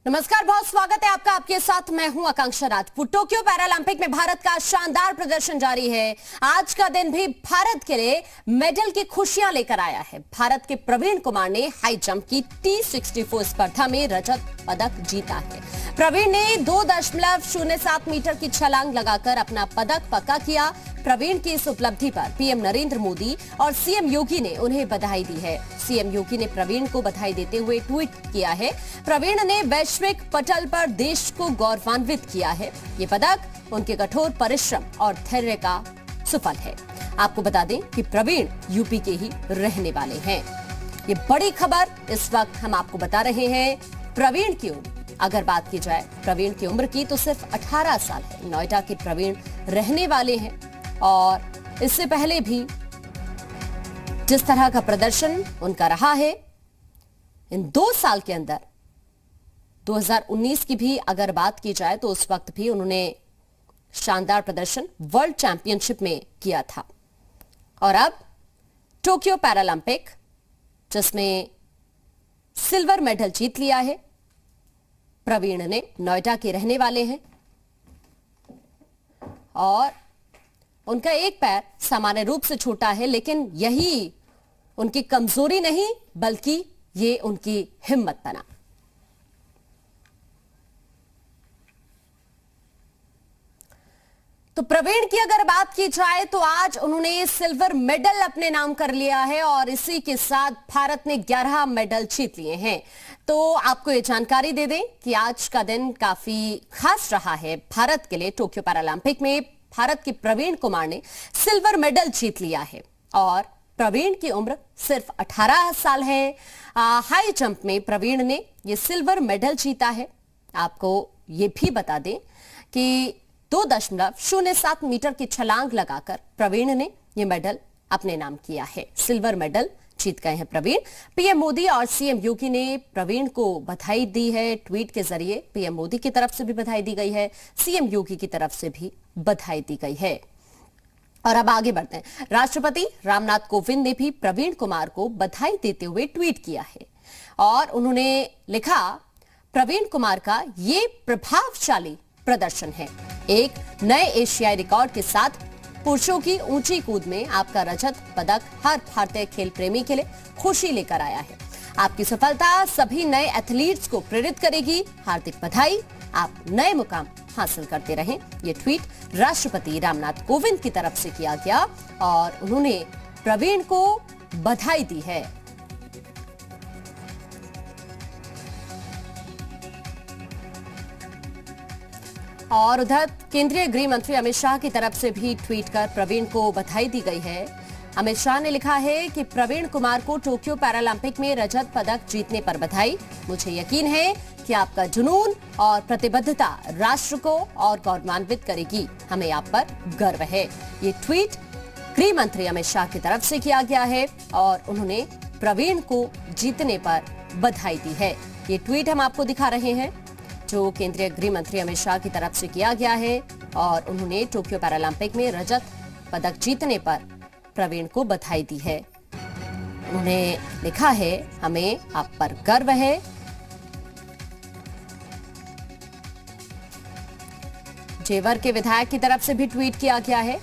नमस्कार, बहुत स्वागत है आपका। आपके साथ मैं हूं आकांक्षा राजपूत। टोक्यो पैरालंपिक में भारत का शानदार प्रदर्शन जारी है। आज का दिन भी भारत के लिए मेडल की खुशियां लेकर आया है। भारत के प्रवीण कुमार ने हाई जंप की T64 स्पर्धा में रजत पदक जीता है। प्रवीण ने 2.07 मीटर की छलांग लगाकर अपना पदक पक्का किया। प्रवीण की इस उपलब्धि पर पीएम नरेंद्र मोदी और सीएम योगी ने उन्हें बधाई दी है। सीएम योगी ने प्रवीण को बधाई देते हुए ट्वीट किया है, प्रवीण ने वैश्विक पटल पर देश को गौरवान्वित किया है। ये पदक उनके कठोर परिश्रम और धैर्य का सुफल है। आपको बता दें कि प्रवीण यूपी के ही रहने वाले हैं। ये बड़ी खबर इस वक्त हम आपको बता रहे हैं। प्रवीण की उम्र अगर बात की जाए प्रवीण की उम्र की तो सिर्फ 18 साल है। नोएडा के प्रवीण रहने वाले हैं और इससे पहले भी जिस तरह का प्रदर्शन उनका रहा है, इन 2 साल के अंदर 2019 की भी अगर बात की जाए तो उस वक्त भी उन्होंने शानदार प्रदर्शन वर्ल्ड चैंपियनशिप में किया था। और अब टोक्यो पैरालंपिक जिसमें सिल्वर मेडल जीत लिया है। प्रवीण ने नोएडा के रहने वाले हैं और उनका एक पैर सामान्य रूप से छोटा है, लेकिन यही उनकी कमजोरी नहीं बल्कि ये उनकी हिम्मत बना। तो प्रवीण की अगर बात की जाए तो आज उन्होंने सिल्वर मेडल अपने नाम कर लिया है और इसी के साथ भारत ने 11 मेडल जीत लिए हैं। तो आपको ये जानकारी दे दें कि आज का दिन काफी खास रहा है भारत के लिए। टोक्यो पैरालंपिक में भारत के प्रवीण कुमार ने सिल्वर मेडल जीत लिया है और प्रवीण की उम्र सिर्फ 18 साल है। हाई जंप में प्रवीण ने ये सिल्वर मेडल जीता है। आपको ये भी बता दें कि 2.07 मीटर की छलांग लगाकर प्रवीण ने ये मेडल अपने नाम किया है। सिल्वर मेडल जीत गए हैं प्रवीण। पीएम मोदी और सीएम योगी ने प्रवीण को बधाई दी है। ट्वीट के जरिए पीएम मोदी की तरफ से भी बधाई दी गई है, सीएम योगी की तरफ से भी बधाई दी गई है। और अब आगे बढ़ते हैं। राष्ट्रपति रामनाथ कोविंद ने भी प्रवीण कुमार को बधाई देते हुए ट्वीट किया है और उन्होंने लिखा, प्रवीण कुमार का ये प्रभावशाली प्रदर्शन है। एक नए एशियाई रिकॉर्ड के साथ पुरुषों की ऊंची कूद में आपका रजत पदक हर भारतीय खेल प्रेमी के लिए खुशी लेकर आया है। आपकी सफलता सभी नए एथलीट्स को प्रेरित करेगी। हार्दिक बधाई, आप नए मुकाम हासिल करते रहें। ये ट्वीट राष्ट्रपति रामनाथ कोविंद की तरफ से किया गया और उन्होंने प्रवीण को बधाई दी है। और उधर केंद्रीय गृह मंत्री अमित शाह की तरफ से भी ट्वीट कर प्रवीण को बधाई दी गई है। अमित शाह ने लिखा है कि प्रवीण कुमार को टोक्यो पैरालंपिक में रजत पदक जीतने पर बधाई। मुझे यकीन है कि आपका जुनून और प्रतिबद्धता राष्ट्र को और गौरवान्वित करेगी। हमें आप पर गर्व है। ये ट्वीट गृह मंत्री अमित शाह की तरफ से किया गया है और उन्होंने प्रवीण को जीतने पर बधाई दी है। ये ट्वीट हम आपको दिखा रहे हैं जो केंद्रीय गृह मंत्री अमित शाह की तरफ से किया गया है और उन्होंने टोक्यो पैरालंपिक में रजत पदक जीतने पर प्रवीण को बधाई दी है। उन्होंने लिखा है, हमें आप पर गर्व है। जेवर के विधायक की तरफ से भी ट्वीट किया गया है।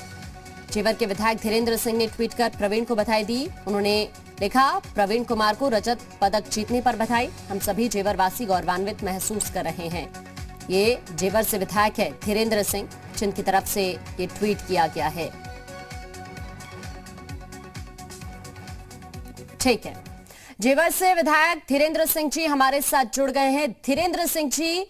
जेवर के विधायक धीरेन्द्र सिंह ने ट्वीट कर प्रवीण को बधाई दी। उन्होंने लिखा, प्रवीण कुमार को रजत पदक जीतने पर बधाई। हम सभी जेवर वासी गौरवान्वित महसूस कर रहे हैं। ये जेवर से विधायक है धीरेन्द्र सिंह, जिनकी तरफ से ये ट्वीट किया गया है। ठीक है, जेवर से विधायक धीरेन्द्र सिंह जी हमारे साथ जुड़ गए हैं। धीरेन्द्र सिंह जी,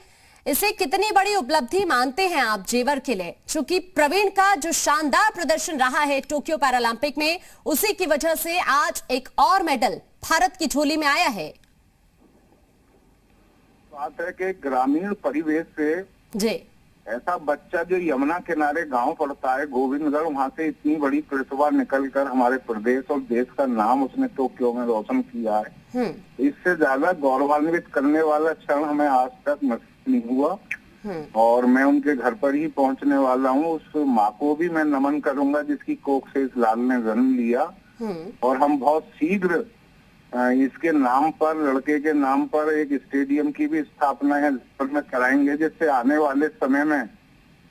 इसे कितनी बड़ी उपलब्धि मानते हैं आप जेवर के लिए? चूंकि प्रवीण का जो शानदार प्रदर्शन रहा है टोक्यो पैरालंपिक में, उसी की वजह से आज एक और मेडल भारत की झोली में आया है। बात है कि ग्रामीण परिवेश से जी ऐसा बच्चा जो यमुना किनारे गांव पड़ता है गोविंदगढ़, वहां से इतनी बड़ी प्रतिभा निकलकर हमारे प्रदेश और देश का नाम उसने टोक्यो में रोशन किया है। इससे ज्यादा गौरवान्वित करने वाला क्षण हमें आज तक नहीं हुआ और मैं उनके घर पर ही पहुंचने वाला हूं। उस माँ को भी मैं नमन करूंगा जिसकी कोख से इस लाल ने जन्म लिया और हम बहुत शीघ्र इसके नाम पर, लड़के के नाम पर एक स्टेडियम की भी स्थापना है में कराएंगे, जिससे आने वाले समय में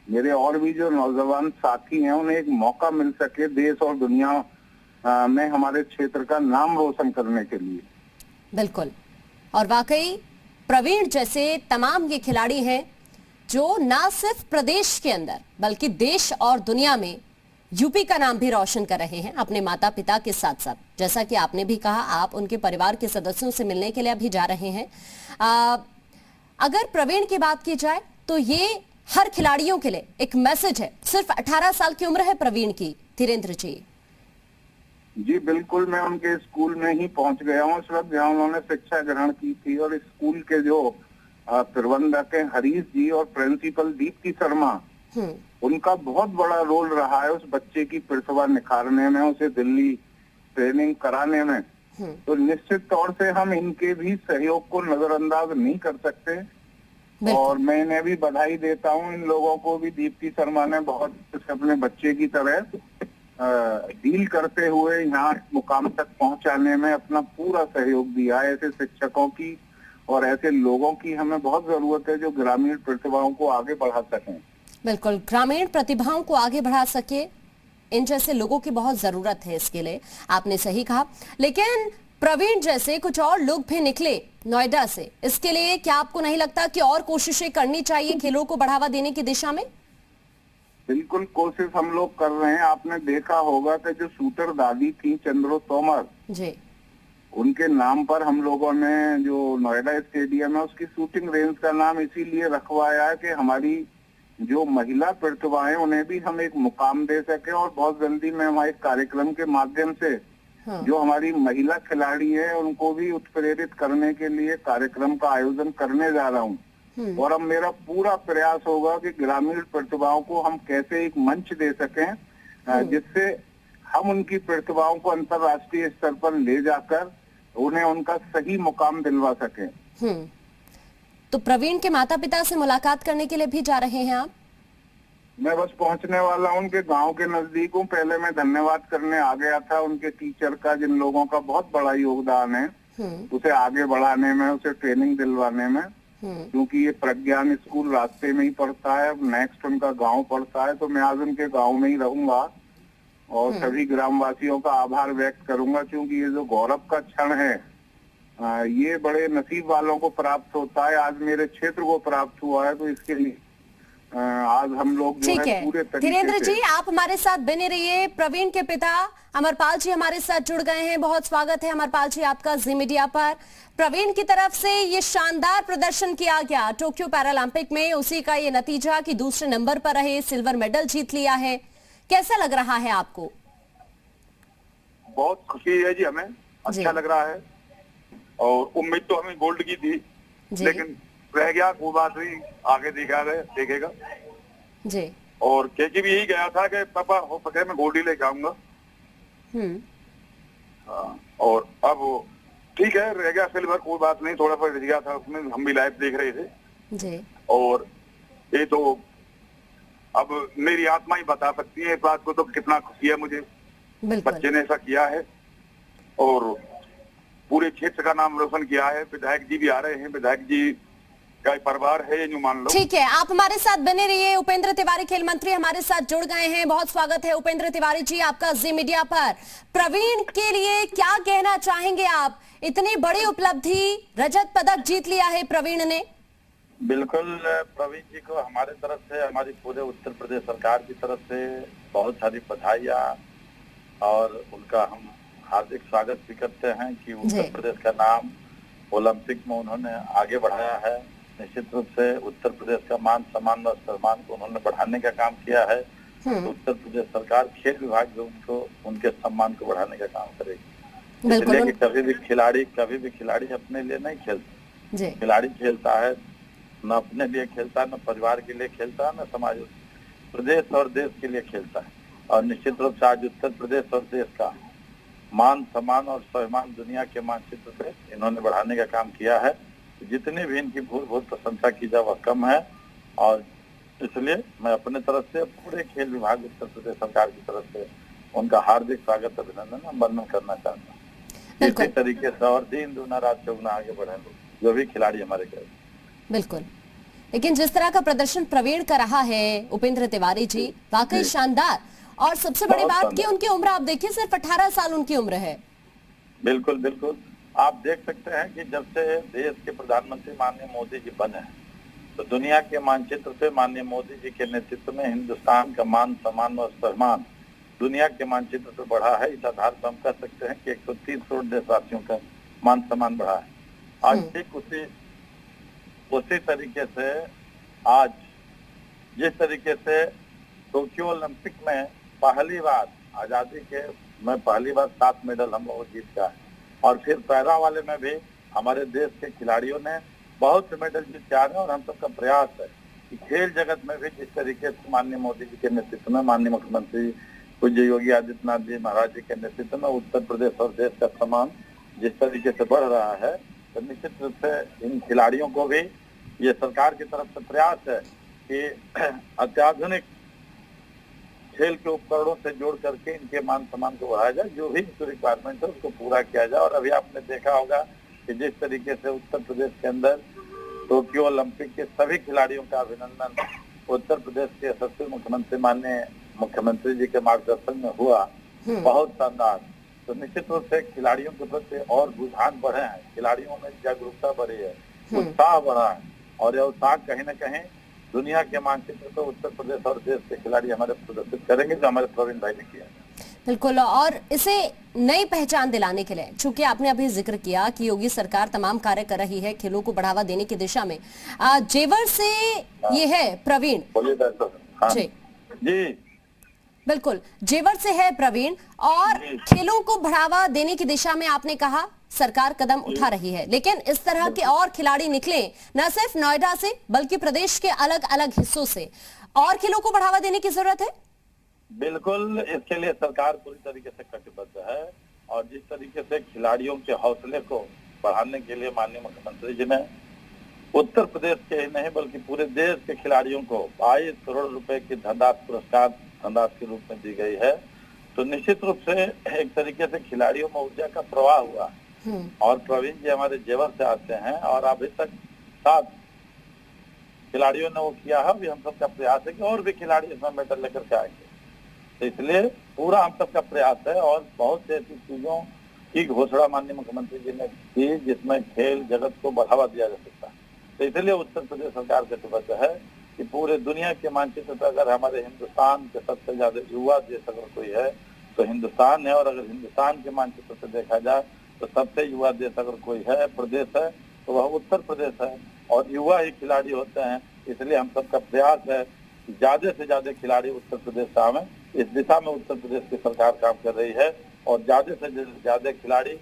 मेरे और भी जो नौजवान साथी हैं उन्हें एक मौका मिल सके देश और दुनिया में हमारे क्षेत्र का नाम रोशन करने के लिए। बिल्कुल, और वाकई प्रवीण जैसे तमाम ये खिलाड़ी हैं जो ना सिर्फ प्रदेश के अंदर बल्कि देश और दुनिया में यूपी का नाम भी रोशन कर रहे हैं अपने माता पिता के साथ साथ। जैसा कि आपने भी कहा, आप उनके परिवार के सदस्यों से मिलने के लिए अभी जा रहे हैं। अगर प्रवीण की बात की जाए तो ये हर खिलाड़ियों के लिए एक मैसेज है। सिर्फ 18 साल की उम्र है प्रवीण की, धीरेन्द्र जी। जी बिल्कुल, मैं उनके स्कूल में ही पहुंच गया हूँ इस वक्त जहाँ उन्होंने शिक्षा ग्रहण की थी, और स्कूल के जो प्रबंधक हैं हरीश जी और प्रिंसिपल दीप्ति शर्मा, उनका बहुत बड़ा रोल रहा है उस बच्चे की प्रतिभा निखारने में, उसे दिल्ली ट्रेनिंग कराने में। तो निश्चित तौर से हम इनके भी सहयोग को नजरअंदाज नहीं कर सकते, और मैं इन्हें भी बधाई देता हूँ। इन लोगों को भी दीप्ति शर्मा ने बहुत अपने बच्चे की तरह डील करते हुए यहाँ मुकाम तक पहुंचाने में अपना पूरा सहयोग दिया है। ऐसे शिक्षकों की और ऐसे लोगों की हमें बहुत जरूरत है जो ग्रामीण प्रतिभाओं को आगे बढ़ा सकें। बिल्कुल, ग्रामीण प्रतिभाओं को आगे बढ़ा सके, इन जैसे लोगों की बहुत जरूरत है इसके लिए, आपने सही कहा। लेकिन प्रवीण जैसे कुछ और लोग भी निकले नोएडा से, इसके लिए क्या आपको नहीं लगता कि और कोशिशें करनी चाहिए खेलों को बढ़ावा देने की दिशा में? बिल्कुल कोशिश हम लोग कर रहे हैं। आपने देखा होगा कि जो शूटर दादी थी चंद्रो तोमर जी, उनके नाम पर हम लोगों ने जो नोएडा स्टेडियम है उसकी शूटिंग रेंज का नाम इसीलिए रखवाया है कि हमारी जो महिला प्रतिभाएं उन्हें भी हम एक मुकाम दे सके। और बहुत जल्दी मैं हमारे कार्यक्रम के माध्यम से जो हमारी महिला खिलाड़ी है उनको भी उत्प्रेरित करने के लिए कार्यक्रम का आयोजन करने जा रहा हूँ। और अब मेरा पूरा प्रयास होगा कि ग्रामीण प्रतिभाओं को हम कैसे एक मंच दे सकें जिससे हम उनकी प्रतिभाओं को अंतर्राष्ट्रीय स्तर पर ले जाकर उन्हें उनका सही मुकाम दिलवा सकें। तो प्रवीण के माता पिता से मुलाकात करने के लिए भी जा रहे हैं आप? मैं बस पहुंचने वाला हूं, उनके गांव के नजदीक हूं। पहले मैं धन्यवाद करने आ गया था उनके टीचर का, जिन लोगों का बहुत बड़ा योगदान है उसे आगे बढ़ाने में, उसे ट्रेनिंग दिलवाने में, क्योंकि ये प्रज्ञान स्कूल रास्ते में ही पड़ता है। अब नेक्स्ट उनका गांव पड़ता है, तो मैं आज उनके गांव में ही रहूंगा और सभी ग्रामवासियों का आभार व्यक्त करूंगा, क्योंकि ये जो गौरव का क्षण है ये बड़े नसीब वालों को प्राप्त होता है। आज मेरे क्षेत्र को प्राप्त हुआ है, तो इसके लिए आज हम लोग जो है पूरे तरीके से। धीरेन्द्र जी, आप हमारे साथ बने रहिए। प्रवीण के पिता अमरपाल जी हमारे साथ जुड़ गए हैं। बहुत स्वागत है अमरपाल जी आपका जी मीडिया पर। प्रवीण की तरफ से ये शानदार प्रदर्शन किया गया टोक्यो पैरालंपिक में, उसी का ये नतीजा कि दूसरे नंबर पर रहे, सिल्वर मेडल जीत लिया है। कैसा लग रहा है आपको? बहुत खुशी है जी, हमें अच्छा लग रहा है, और उम्मीद तो हमें गोल्ड की थी, लेकिन रह गया, कोई बात नहीं, आगे देखेगा जी। और केकी भी यही गया था कि पापा हो सके मैं गोल्ड ही लेके आऊंगा। और अब ठीक है, रह गया सिल्वर, कोई बात नहीं, थोड़ा सा रह गया था उसमें, हम भी लाइव देख रहे थे जी। और ये तो अब मेरी आत्मा ही बता सकती है इस बात को, तो कितना खुशी है मुझे बच्चे ने ऐसा किया है, और पूरे क्षेत्र का नाम रोशन किया है। विधायक जी भी आ रहे हैं, विधायक जी का परिवार है ये, जो मान लो। ठीक है, आप हमारे साथ बने रहिए। उपेंद्र तिवारी खेल मंत्री हमारे साथ जुड़ गए हैं। बहुत स्वागत है उपेंद्र तिवारी जी आपका जी मीडिया पर। प्रवीण के लिए क्या कहना चाहेंगे आप? इतनी बड़ी उपलब्धि, रजत पदक जीत लिया है प्रवीण ने। बिल्कुल, प्रवीण जी को हमारे तरफ से, हमारी पूरे उत्तर प्रदेश सरकार की तरफ से बहुत सारी बधाइयाँ, और उनका हम हार्दिक स्वागत भी करते हैं कि उत्तर प्रदेश का नाम ओलंपिक में उन्होंने आगे बढ़ाया है। निश्चित रूप से उत्तर प्रदेश का मान सम्मान और सम्मान को उन्होंने बढ़ाने का काम किया है। तो उत्तर प्रदेश सरकार खेल विभाग जो उनको, उनके सम्मान को बढ़ाने का काम करेगी। इसलिए कि कभी भी खिलाड़ी अपने लिए नहीं खेलता, खिलाड़ी खेलता है न अपने लिए खेलता है, न परिवार के लिए खेलता है, न समाज, प्रदेश और देश के लिए खेलता है। और निश्चित रूप से आज उत्तर प्रदेश और देश का मान सम्मान और स्वाभिमान दुनिया के मानचित्र पे इन्होंने बढ़ाने का काम किया है। जितनी भी इनकी बहुत प्रशंसा की जाए वह कम है, और इसलिए मैं अपने तरफ से, पूरे खेल विभाग उत्तर प्रदेश सरकार की तरफ से उनका हार्दिक स्वागत, अभिनंदन, वंदन करना चाहता हूँ। इसी तरीके से और दिन दूना रात चौगुना आगे बढ़े लोग, जो भी खिलाड़ी हमारे गए। बिल्कुल, लेकिन जिस तरह का प्रदर्शन प्रवीण का रहा है उपेंद्र तिवारी जी, वाकई शानदार। और सबसे बड़ी बात कि उनकी उम्र आप देखिए, सिर्फ 18 साल उनकी उम्र है। बिल्कुल बिल्कुल, आप देख सकते हैं कि जब से देश के प्रधानमंत्री माननीय मोदी जी बने हैं, तो दुनिया के मानचित्र पे माननीय मोदी जी के नेतृत्व में हिंदुस्तान का मान सम्मान और सम्मान दुनिया के मानचित्र पे बढ़ा है। इस आधार पर हम कह सकते हैं कि 130 करोड़ देशवासियों का मान सम्मान बढ़ा है। आज ठीक उसी तरीके से आज जिस तरीके से टोक्यो ओलंपिक में पहली बार आजादी के में पहली बार 7 मेडल हम लोग जीत का है, और फिर पैरा वाले में भी हमारे देश के खिलाड़ियों ने बहुत से मेडल जीत के आ रहे हैं। और हम सबका प्रयास है कि खेल जगत में भी जिस तरीके से माननीय मोदी जी के नेतृत्व में, माननीय मुख्यमंत्री पूज्य योगी आदित्यनाथ जी महाराज जी के नेतृत्व में उत्तर प्रदेश और देश का सम्मान जिस तरीके से बढ़ रहा है, तो निश्चित रूप से इन खिलाड़ियों को भी ये सरकार की तरफ से प्रयास है कि अत्याधुनिक खेल के उपकरणों से जोड़ करके इनके मान सम्मान को बढ़ाया जाए, जो भी रिक्वायरमेंट है उसको पूरा किया जाए। और अभी आपने देखा होगा कि जिस तरीके से उत्तर प्रदेश के अंदर टोक्यो ओलंपिक के सभी खिलाड़ियों का अभिनंदन उत्तर प्रदेश के यशस्वी मुख्यमंत्री माननीय मुख्यमंत्री जी के मार्गदर्शन में हुआ, बहुत शानदार। तो निश्चित रूप से खिलाड़ियों के प्रति और रुझान बढ़े हैं, खिलाड़ियों में जागरूकता बढ़ी है, उत्साह बढ़ा है, और यह उत्साह कहीं न कहीं दुनिया के मानचित्र पर उत्तर प्रदेश और देश के खिलाड़ी हमारे प्रदर्शित करेंगे, जो हमारे प्रवीण भाई ने किया। बिल्कुल, और इसे नई पहचान दिलाने के लिए, चूंकि आपने अभी जिक्र किया कि योगी सरकार तमाम कार्य कर रही है खेलों को बढ़ावा देने की दिशा में, जेवर से ये है प्रवीण। जी जी बिल्कुल, जेवर से है प्रवीण, और खेलों को बढ़ावा देने की दिशा में आपने कहा सरकार कदम उठा रही है, लेकिन इस तरह के और खिलाड़ी निकले न सिर्फ नोएडा से बल्कि प्रदेश के अलग अलग हिस्सों से, और खेलों को बढ़ावा देने की जरूरत है। बिल्कुल, इसके लिए सरकार पूरी तरीके से कटिबद्ध है, और जिस तरीके से खिलाड़ियों के हौसले को बढ़ाने के लिए माननीय मुख्यमंत्री जी ने उत्तर प्रदेश के ही नहीं बल्कि पूरे देश के खिलाड़ियों को 22 करोड़ रुपए की धनराशि पुरस्कार धनराशि के रूप में दी गई है। तो निश्चित रूप से एक तरीके से खिलाड़ियों में ऊर्जा का प्रवाह हुआ, और प्रवीण जी हमारे जेवर से आते हैं, और अभी तक 7 खिलाड़ियों ने वो किया है। अभी हम सबका प्रयास है कि और भी खिलाड़ी इसमें मेडल लेकर के आएंगे, तो इसलिए पूरा हम सबका प्रयास है। और बहुत से ऐसी चीजों की घोषणा माननीय मुख्यमंत्री जी ने की जिसमें खेल जगत को बढ़ावा दिया जा सकता है। तो इसलिए उत्तर प्रदेश सरकार कटिबद्ध है कि पूरे दुनिया के मानचित्र पर अगर हमारे हिंदुस्तान के सबसे ज्यादा युवा देश अगर कोई है तो हिंदुस्तान है, और अगर हिंदुस्तान के मानचित्र से देखा जाए तो सबसे युवा देश अगर कोई है प्रदेश है तो वह उत्तर प्रदेश है, और युवा ही खिलाड़ी होते हैं। इसलिए हम सबका प्रयास है कि ज्यादा से ज्यादा खिलाड़ी उत्तर प्रदेश से आवे। इस दिशा में उत्तर प्रदेश की सरकार काम कर रही है, और ज्यादा से ज्यादा खिलाड़ी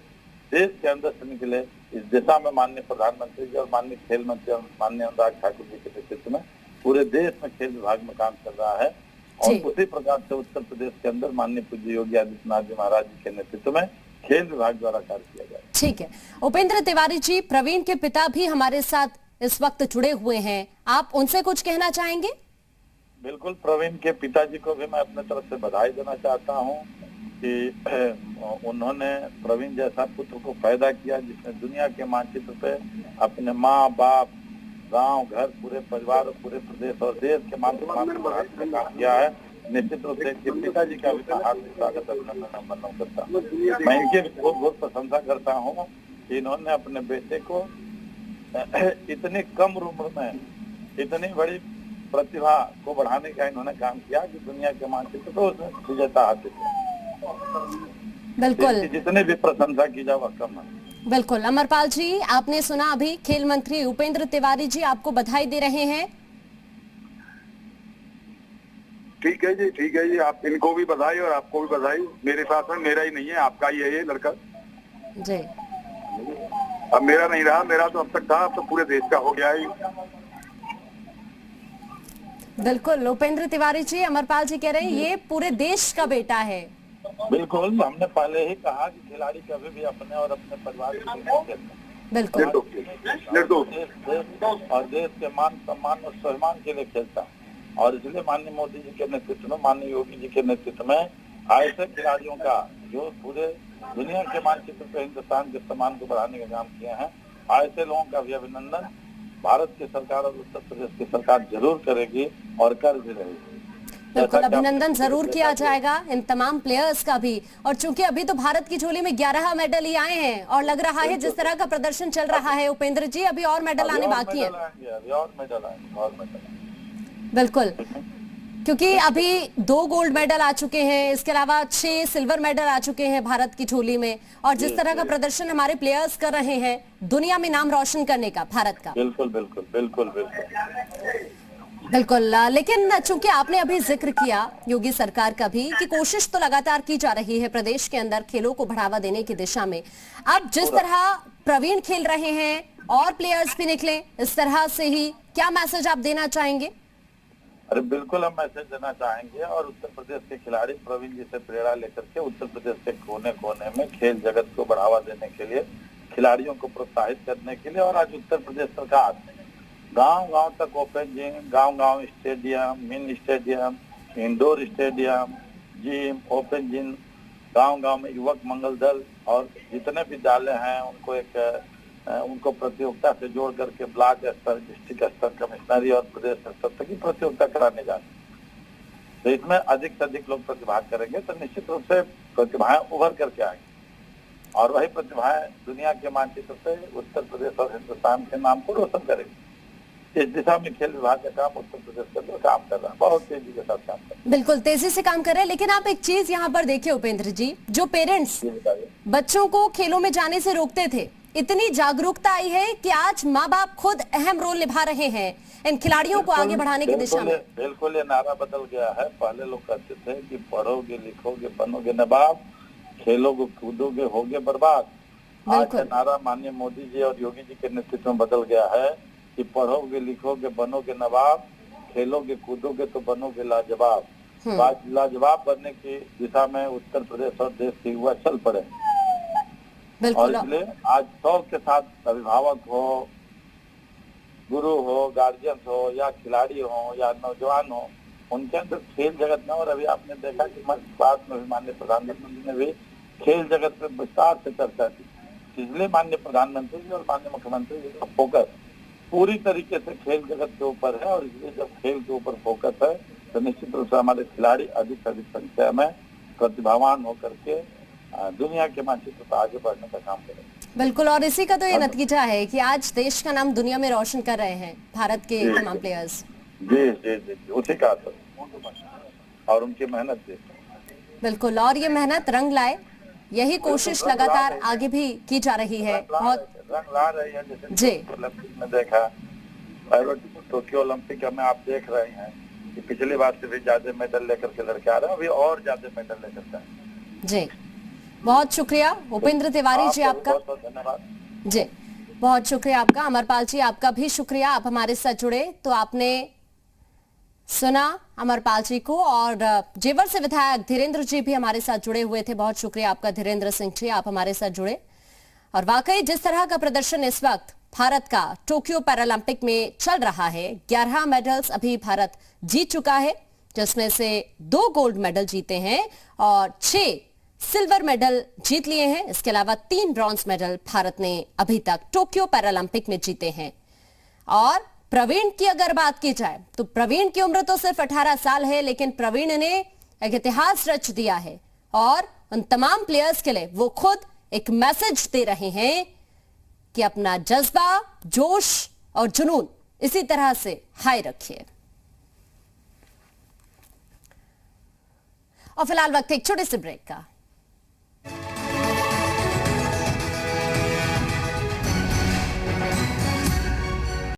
देश के अंदर से निकले, इस दिशा में माननीय प्रधानमंत्री जी और माननीय खेल मंत्री और माननीय अनुराग ठाकुर जी के नेतृत्व में पूरे देश में खेल विभाग में काम कर रहा है। और उसी प्रकार से उत्तर प्रदेश के अंदर माननीय पूज्य योगी आदित्यनाथ जी महाराज जी के नेतृत्व में खेल विभाग द्वारा कार्य किया जाए। ठीक है, उपेंद्र तिवारी जी, प्रवीण के पिता भी हमारे साथ इस वक्त जुड़े हुए हैं, आप उनसे कुछ कहना चाहेंगे? बिल्कुल, प्रवीण के पिताजी को भी मैं अपने तरफ से बधाई देना चाहता हूँ कि उन्होंने प्रवीण जैसा पुत्र को पैदा किया जिसने दुनिया के मानचित्र पे अपने माँ बाप, गांव, घर, पूरे परिवार और पूरे प्रदेश और देश के मान सम्मान को बढ़ाने का काम किया है। निश्चित रूप से पिताजी का भी मैं हार्दिक स्वागत अभिनंदन करता हूँ। मैं इनकी बहुत बहुत प्रशंसा करता हूँ कि इन्होंने अपने बेटे को इतनी कम उम्र में इतनी बड़ी प्रतिभा को बढ़ाने का इन्होंने काम किया कि दुनिया के मानचित्र को उसने विजेता हासिल किया। बिल्कुल, जितने भी प्रशंसा की जाए वह कम है। बिल्कुल, अमरपाल जी, आपने सुना अभी खेल मंत्री उपेंद्र तिवारी जी आपको बधाई दे रहे हैं। ठीक है जी, ठीक है जी, आप इनको भी बधाई और आपको भी बधाई। मेरे साथ में मेरा ही नहीं है, आपका ही है ये लड़का जी। अब मेरा नहीं रहा, मेरा तो अब तक था, अब तो पूरे देश का हो गया है। बिल्कुल, उपेंद्र तिवारी जी, अमरपाल जी कह रहे हैं ये पूरे देश का बेटा है। बिल्कुल, हमने पहले ही कहा कि खिलाड़ी कभी भी अपने और अपने परिवार के लिए खेलते हैं। बिल्कुल, और देश के मान सम्मान और स्वाभिमान के लिए खेलता है, और इसलिए माननीय मोदी जी के नेतृत्व में, माननीय योगी जी के नेतृत्व में ऐसे खिलाड़ियों का जो पूरे दुनिया के मानचित्र पे हिंदुस्तान के सम्मान को बढ़ाने का काम किए हैं। ऐसे लोगों का भी अभिनंदन भारत की सरकार और उत्तर प्रदेश की सरकार जरूर करेगी और कर भी रहेगी। बिल्कुल, अभिनंदन जरूर किया जाएगा इन तमाम प्लेयर्स का भी। और चूंकि अभी तो भारत की झोली में 11 मेडल ही आए हैं और लग रहा है जिस तरह का प्रदर्शन चल रहा है उपेंद्र जी, अभी और मेडल आने बाकी है। बिल्कुल, क्योंकि अभी 2 गोल्ड मेडल आ चुके हैं, इसके अलावा 6 सिल्वर मेडल आ चुके हैं भारत की झोली में। और जिस तरह का प्रदर्शन हमारे प्लेयर्स कर रहे हैं दुनिया में नाम रोशन करने का भारत का। बिल्कुल बिल्कुल बिल्कुल बिल्कुल बिल्कुल, लेकिन चूंकि आपने अभी जिक्र किया योगी सरकार का भी कि कोशिश तो लगातार की जा रही है प्रदेश के अंदर खेलों को बढ़ावा देने की दिशा में। अब जिस तरह प्रवीण खेल रहे हैं और प्लेयर्स भी निकले, इस तरह से ही क्या मैसेज आप देना चाहेंगे? अरे बिल्कुल, हम मैसेज देना चाहेंगे और उत्तर प्रदेश के खिलाड़ी प्रवीण जी से प्रेरणा लेकर के उत्तर प्रदेश के कोने कोने में खेल जगत को बढ़ावा देने के लिए, खिलाड़ियों को प्रोत्साहित करने के लिए, और आज उत्तर प्रदेश सरकार गांव-गांव तक ओपन जिम, गांव-गांव stadium, mini stadium, indoor stadium, gym, open gym, गांव-गांव में युवक मंगल दल और जितने विद्यालय हैं उनको प्रतियोगिता से जोड़ करके ब्लॉक स्तर, डिस्ट्रिक्ट स्तर, कमिश्नरी और प्रदेश स्तर तक की प्रतियोगिता कराने जा रही है। तो इसमें अधिक से अधिक लोग प्रतिभाग करेंगे तो निश्चित रूप से प्रतिभाएं उभर करके आएंगी और वही प्रतिभाएं दुनिया के मानचित्र से उत्तर प्रदेश और हिंदुस्तान के नाम को रोशन करेंगी। इस दिशा में खेल विभाग का काम उत्तर प्रदेश का काम कर रहा है, बहुत तेजी के साथ काम कर रहा है। बिल्कुल तेजी से काम कर रहे हैं। लेकिन आप एक चीज यहाँ पर देखिए उपेंद्र जी, जो पेरेंट्स बच्चों को खेलों में जाने से रोकते थे, इतनी जागरूकता आई है कि आज माँ बाप खुद अहम रोल निभा रहे हैं इन खिलाड़ियों को आगे बढ़ाने की दिशा में। बिल्कुल, ये नारा बदल गया है। पहले लोग कहते थे कि पढ़ोगे लिखोगे बनोगे नवाब, खेलोगे कूदोगे होगे बर्बाद। आज का नारा माननीय मोदी जी और योगी जी के नेतृत्व में बदल गया है कि पढ़ोगे लिखोगे बनोगे नवाब, खेलोगे कूदोगे तो बनोगे लाजवाब। आज लाजवाब बनने की दिशा में उत्तर प्रदेश और देश के युवा चल पड़े और इसलिए आज शौक के साथ अभिभावक हो, गुरु हो, गार्जियन हो या खिलाड़ी हो या नौजवान हो, उनके अंदर खेल जगत में, और अभी आपने देखा कि मन की बात में माननीय प्रधानमंत्री ने भी खेल जगत में विस्तार से चर्चा की। इसलिए माननीय प्रधानमंत्री जी और माननीय मुख्यमंत्री जी का फोकस पूरी तरीके से खेल जगत के ऊपर है और इसलिए जब खेल के ऊपर फोकस है तो निश्चित रूप से हमारे खिलाड़ी अधिक से अधिक संख्या में प्रतिभावान होकर के दुनिया के मानचित्र पर आगे बढ़ने का काम करें। बिल्कुल, और इसी का तो ये नतीजा है कि आज देश का नाम दुनिया में रोशन कर रहे हैं भारत के तमाम प्लेयर्स। जी जी जी, उसी का असर और उनकी मेहनत से। बिल्कुल, और ये मेहनत रंग लाए, यही कोशिश लगातार आगे भी की जा रही है। बहुत रंग ला रही है। जैसे जी ओलंपिक में देखा, टोक्यो ओलंपिक में आप देख रहे हैं कि पिछली बार से भी ज्यादा मेडल लेकर के लड़के आ रहे हैं, अभी और ज्यादा मेडल लेकर के आए। जी, बहुत शुक्रिया उपेंद्र तिवारी जी आपका। बहुत बहुत धन्यवाद जी, बहुत शुक्रिया आपका। अमरपाल जी आपका भी शुक्रिया, आप हमारे साथ जुड़े। तो आपने सुना अमरपाल जी को, और जेवर से विधायक धीरेन्द्र जी भी हमारे साथ जुड़े हुए थे। बहुत शुक्रिया आपका धीरेन्द्र सिंह जी, आप हमारे साथ जुड़े। और वाकई जिस तरह का प्रदर्शन इस वक्त भारत का टोक्यो पैरालंपिक में चल रहा है, 11 मेडल्स अभी भारत जीत चुका है, जिसमें से 2 गोल्ड मेडल जीते हैं और 6 सिल्वर मेडल जीत लिए हैं। इसके अलावा 3 ब्रॉन्ज मेडल भारत ने अभी तक टोक्यो पैरालंपिक में जीते हैं। और प्रवीण की अगर बात की जाए तो प्रवीण की उम्र तो सिर्फ 18 साल है, लेकिन प्रवीण ने एक इतिहास रच दिया है और उन तमाम प्लेयर्स के लिए वो खुद एक मैसेज दे रहे हैं कि अपना जज्बा, जोश और जुनून इसी तरह से हाई रखिए। और फिलहाल वक्त एक छोटे से ब्रेक का।